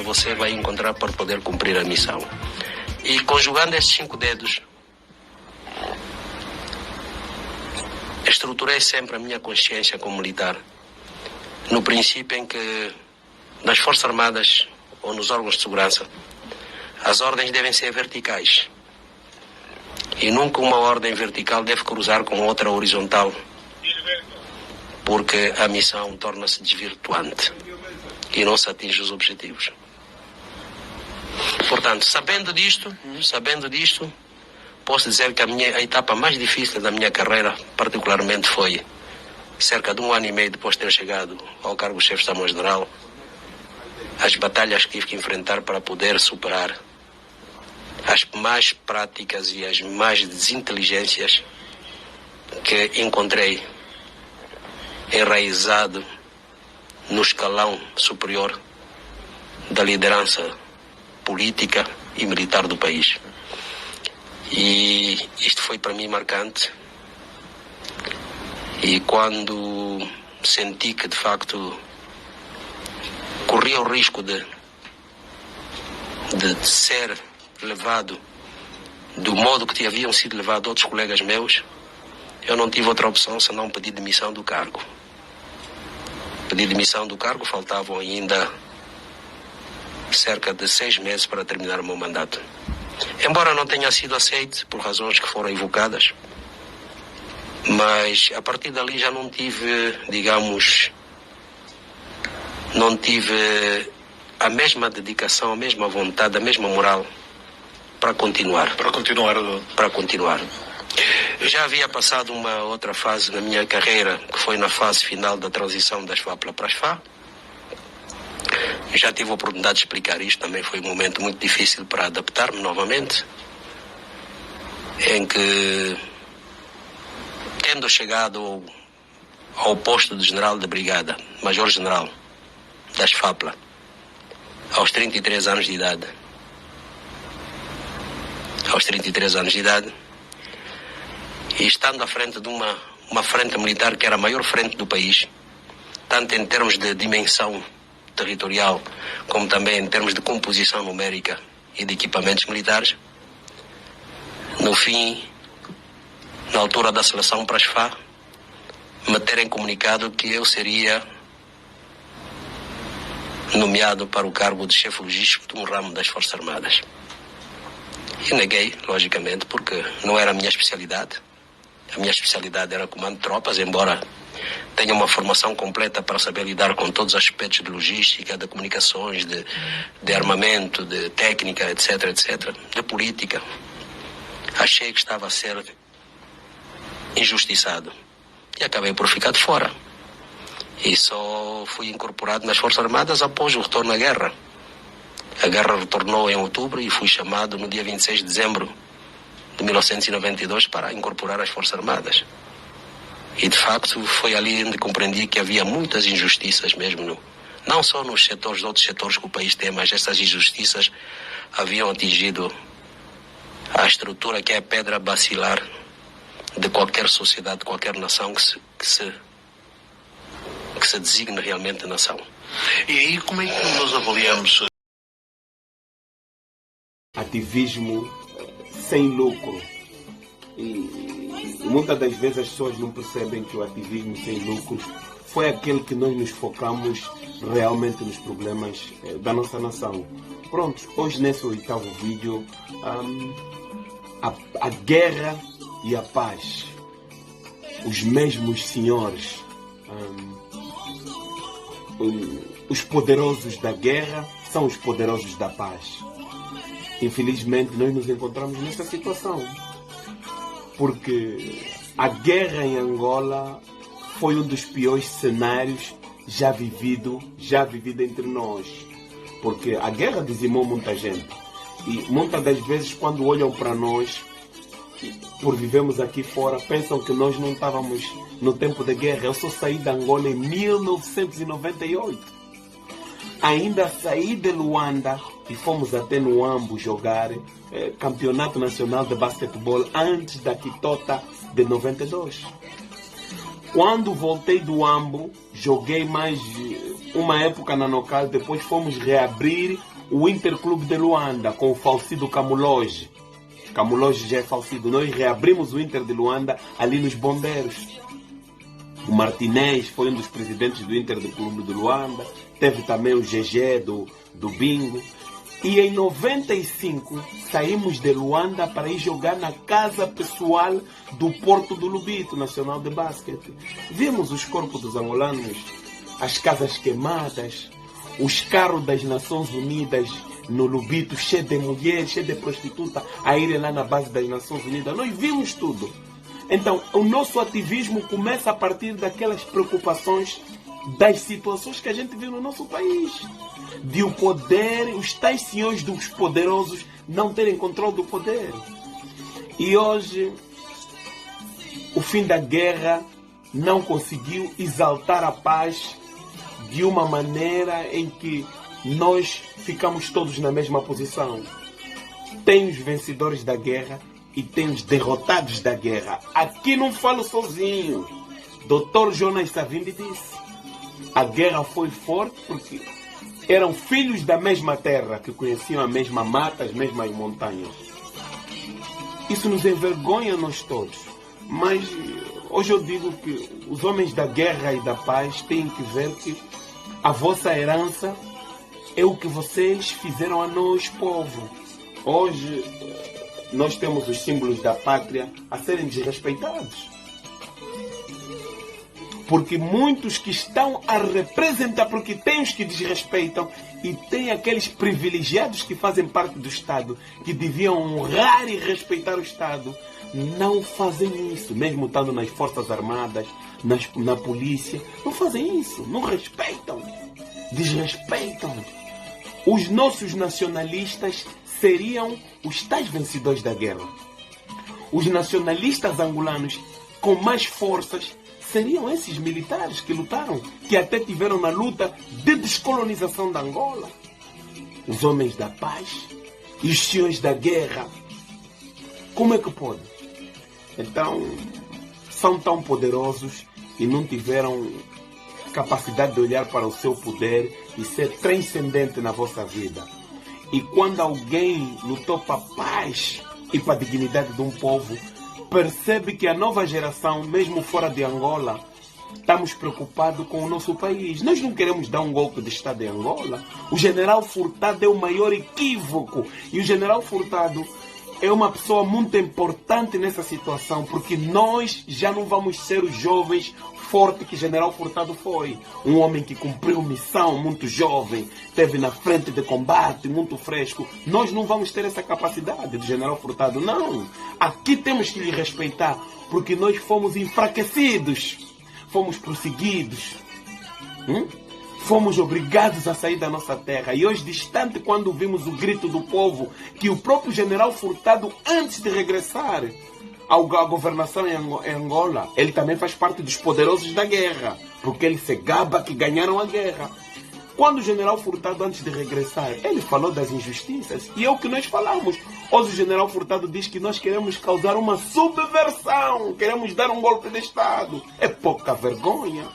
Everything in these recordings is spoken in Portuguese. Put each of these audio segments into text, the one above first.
você vai encontrar para poder cumprir a missão. E conjugando estes 5 dedos, estruturei sempre a minha consciência como militar, no princípio em que nas Forças Armadas ou nos órgãos de segurança, as ordens devem ser verticais. E nunca uma ordem vertical deve cruzar com outra horizontal, porque a missão torna-se desvirtuante e não se atinge os objetivos. Portanto, sabendo disto, posso dizer que a etapa mais difícil da minha carreira, particularmente, foi cerca de 1 ano e meio depois de ter chegado ao cargo de chefe de Estado-Maior-General, as batalhas que tive que enfrentar para poder superar as más práticas e as más desinteligências que encontrei enraizado no escalão superior da liderança política e militar do país. E isto foi para mim marcante. E quando senti que de facto corria o risco de ser levado do modo que haviam sido levados outros colegas meus, eu não tive outra opção senão pedir demissão do cargo. Pedi demissão do cargo, faltavam ainda cerca de 6 meses para terminar o meu mandato. Embora não tenha sido aceito por razões que foram evocadas, mas a partir dali já não tive, digamos, a mesma dedicação, a mesma vontade, a mesma moral para continuar. Para continuar. Eu já havia passado uma outra fase na minha carreira, que foi na fase final da transição das FAPLA para as FA. Já tive a oportunidade de explicar isto, também foi um momento muito difícil para adaptar-me novamente, em que, tendo chegado ao posto de general de brigada, major-general das FAPLA, aos 33 anos de idade, e estando à frente de uma frente militar que era a maior frente do país, tanto em termos de dimensão territorial, como também em termos de composição numérica e de equipamentos militares, no fim, na altura da seleção para as FA, me terem comunicado que eu seria nomeado para o cargo de chefe logístico de um ramo das Forças Armadas. E neguei, logicamente, porque não era a minha especialidade. A minha especialidade era comando de tropas, embora tenha uma formação completa para saber lidar com todos os aspectos de logística, de comunicações, de armamento, de técnica, etc., de política. Achei que estava a ser injustiçado e acabei por ficar de fora. E só fui incorporado nas Forças Armadas após o retorno à guerra. A guerra retornou em outubro e fui chamado no dia 26 de dezembro de 1992 para incorporar as Forças Armadas. E de facto foi ali onde compreendi que havia muitas injustiças mesmo, não só nos setores, outros setores que o país tem, mas essas injustiças haviam atingido a estrutura que é a pedra basilar de qualquer sociedade, de qualquer nação que se designe realmente nação. E aí como é que nós avaliamos? Ativismo sem lucro. E muitas das vezes as pessoas não percebem que o ativismo sem lucro foi aquele que nós nos focamos realmente nos problemas da nossa nação. Pronto, hoje nesse 8º vídeo, a guerra e a paz. Os mesmos senhores, os poderosos da guerra são os poderosos da paz. Infelizmente nós nos encontramos nessa situação, porque a guerra em Angola foi um dos piores cenários já vivido entre nós, porque a guerra dizimou muita gente e muitas das vezes quando olham para nós, por vivemos aqui fora, pensam que nós não estávamos no tempo da guerra. Eu só saí de Angola em 1998. Ainda saí de Luanda e fomos até no Ambo jogar campeonato nacional de basquetebol antes da Quitota de 92. Quando voltei do Ambo, joguei mais uma época na Nocal, depois fomos reabrir o Interclube de Luanda com o falecido Camuloge. Camuloge já é falecido. Nós reabrimos o Inter de Luanda ali nos Bombeiros. O Martinez foi um dos presidentes do Inter do Clube de Luanda. Teve também o GG do Bingo. E em 95 saímos de Luanda para ir jogar na casa pessoal do Porto do Lubito, Nacional de Basquete. Vimos os corpos dos angolanos, as casas queimadas, os carros das Nações Unidas no Lubito, cheio de mulheres, cheio de prostitutas, a irem lá na base das Nações Unidas. Nós vimos tudo. Então, o nosso ativismo começa a partir daquelas preocupações das situações que a gente viu no nosso país. De o poder, os tais senhores dos poderosos não terem controle do poder. E hoje, o fim da guerra não conseguiu exaltar a paz de uma maneira em que nós ficamos todos na mesma posição. Tem os vencedores da guerra e tem os derrotados da guerra. Aqui não falo sozinho. Dr. Jonas Savimbi disse: a guerra foi forte porque eram filhos da mesma terra, que conheciam a mesma mata, as mesmas montanhas. Isso nos envergonha a nós todos. Mas hoje eu digo que os homens da guerra e da paz têm que ver que a vossa herança é o que vocês fizeram a nós, povo. Hoje nós temos os símbolos da pátria a serem desrespeitados. Porque muitos que estão a representar, porque tem os que desrespeitam e tem aqueles privilegiados que fazem parte do Estado, que deviam honrar e respeitar o Estado, não fazem isso, mesmo estando nas Forças Armadas, na polícia, não fazem isso, não respeitam, desrespeitam. Os nossos nacionalistas seriam os tais vencedores da guerra. Os nacionalistas angolanos com mais forças seriam esses militares que lutaram, que até tiveram na luta de descolonização da Angola. Os homens da paz e os senhores da guerra. Como é que pode? Então, são tão poderosos e não tiveram capacidade de olhar para o seu poder e ser transcendente na vossa vida. E quando alguém lutou para a paz e para a dignidade de um povo, percebe que a nova geração, mesmo fora de Angola, estamos preocupados com o nosso país. Nós não queremos dar um golpe de Estado em Angola. O general Furtado é o maior equívoco. E o general Furtado é uma pessoa muito importante nessa situação, porque nós já não vamos ser os jovens fortes que general Furtado foi. Um homem que cumpriu missão muito jovem, esteve na frente de combate, muito fresco. Nós não vamos ter essa capacidade do general Furtado, não. Aqui temos que lhe respeitar, porque nós fomos enfraquecidos, fomos perseguidos, fomos obrigados a sair da nossa terra. E hoje, distante, quando vimos o grito do povo, que o próprio general Furtado, antes de regressar à governação em Angola, ele também faz parte dos poderosos da guerra, porque ele se gaba que ganharam a guerra. Quando o general Furtado, antes de regressar, ele falou das injustiças, e é o que nós falamos. Hoje o general Furtado diz que nós queremos causar uma subversão, queremos dar um golpe de Estado. É pouca vergonha.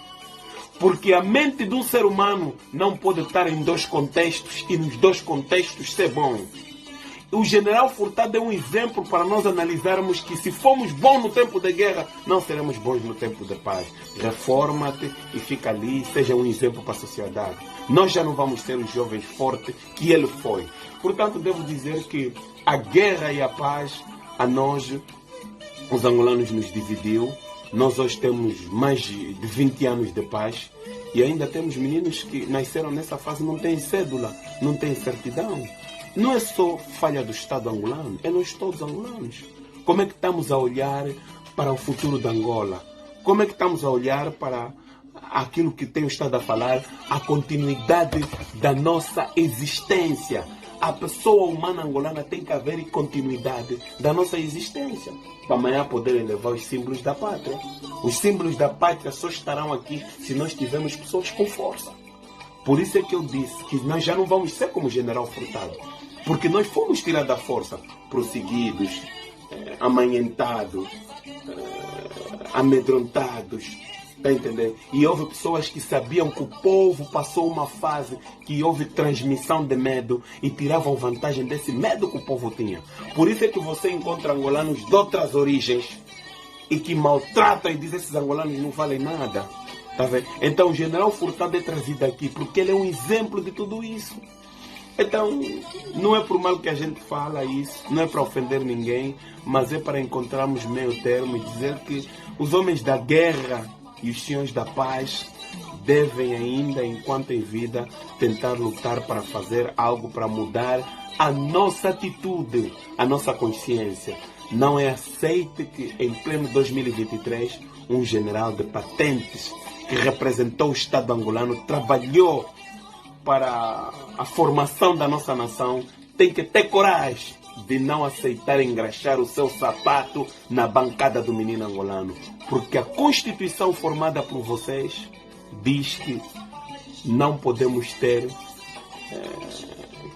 Porque a mente de um ser humano não pode estar em dois contextos e nos dois contextos ser bom. O general Furtado é um exemplo para nós analisarmos que se formos bons no tempo de guerra, não seremos bons no tempo de paz. Reforma-te e fica ali, seja um exemplo para a sociedade. Nós já não vamos ser os jovens fortes que ele foi. Portanto, devo dizer que a guerra e a paz, a nós, os angolanos, nos dividiu. Nós hoje temos mais de 20 anos de paz e ainda temos meninos que nasceram nessa fase, não têm cédula, não têm certidão. Não é só falha do Estado angolano, é nós todos angolanos. Como é que estamos a olhar para o futuro da Angola? Como é que estamos a olhar para aquilo que tem o Estado a falar, a continuidade da nossa existência? A pessoa humana angolana tem que haver continuidade da nossa existência, para amanhã poderem levar os símbolos da pátria. Os símbolos da pátria só estarão aqui se nós tivermos pessoas com força. Por isso é que eu disse que nós já não vamos ser como o general Furtado, porque nós fomos tirados da força, prosseguidos, amanhentados, amedrontados. Está a entender? E houve pessoas que sabiam que o povo passou uma fase que houve transmissão de medo e tiravam vantagem desse medo que o povo tinha. Por isso é que você encontra angolanos de outras origens e que maltratam e dizem que esses angolanos não valem nada. Tá vendo? Então o general Furtado é trazido aqui porque ele é um exemplo de tudo isso. Então, não é por mal que a gente fala isso, não é para ofender ninguém, mas é para encontrarmos meio termo e dizer que os homens da guerra e os senhores da paz devem ainda, enquanto em vida, tentar lutar para fazer algo para mudar a nossa atitude, a nossa consciência. Não é aceite que em pleno 2023 um general de patentes que representou o Estado angolano, trabalhou para a formação da nossa nação, tem que ter coragem de não aceitar engraxar o seu sapato na bancada do menino angolano. Porque a Constituição formada por vocês diz que não podemos ter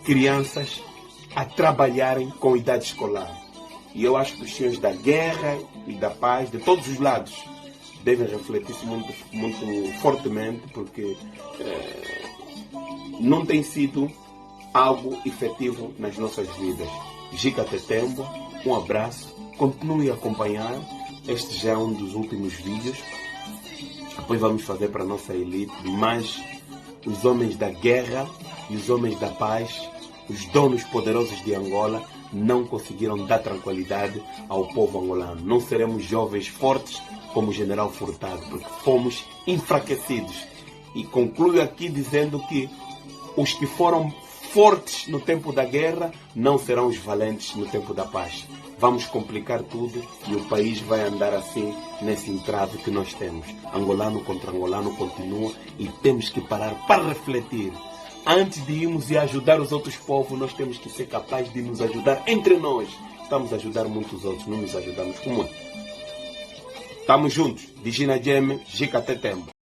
crianças a trabalharem com idade escolar. E eu acho que os senhores da guerra e da paz, de todos os lados, devem refletir isso muito fortemente, porque não tem sido algo efetivo nas nossas vidas. Gica Tetembo, um abraço, continue a acompanhar. Este já é um dos últimos vídeos. Depois vamos fazer para a nossa elite, mas os homens da guerra e os homens da paz, os donos poderosos de Angola, não conseguiram dar tranquilidade ao povo angolano. Não seremos jovens fortes como o general Furtado, porque fomos enfraquecidos. E concluo aqui dizendo que os que foram fortes no tempo da guerra não serão os valentes no tempo da paz. Vamos complicar tudo e o país vai andar assim nesse entrave que nós temos. Angolano contra angolano continua e temos que parar para refletir. Antes de irmos e ajudar os outros povos, nós temos que ser capazes de nos ajudar entre nós. Estamos a ajudar muitos outros, não nos ajudamos como é. Estamos juntos. Digina Geme, Gica Tetembo.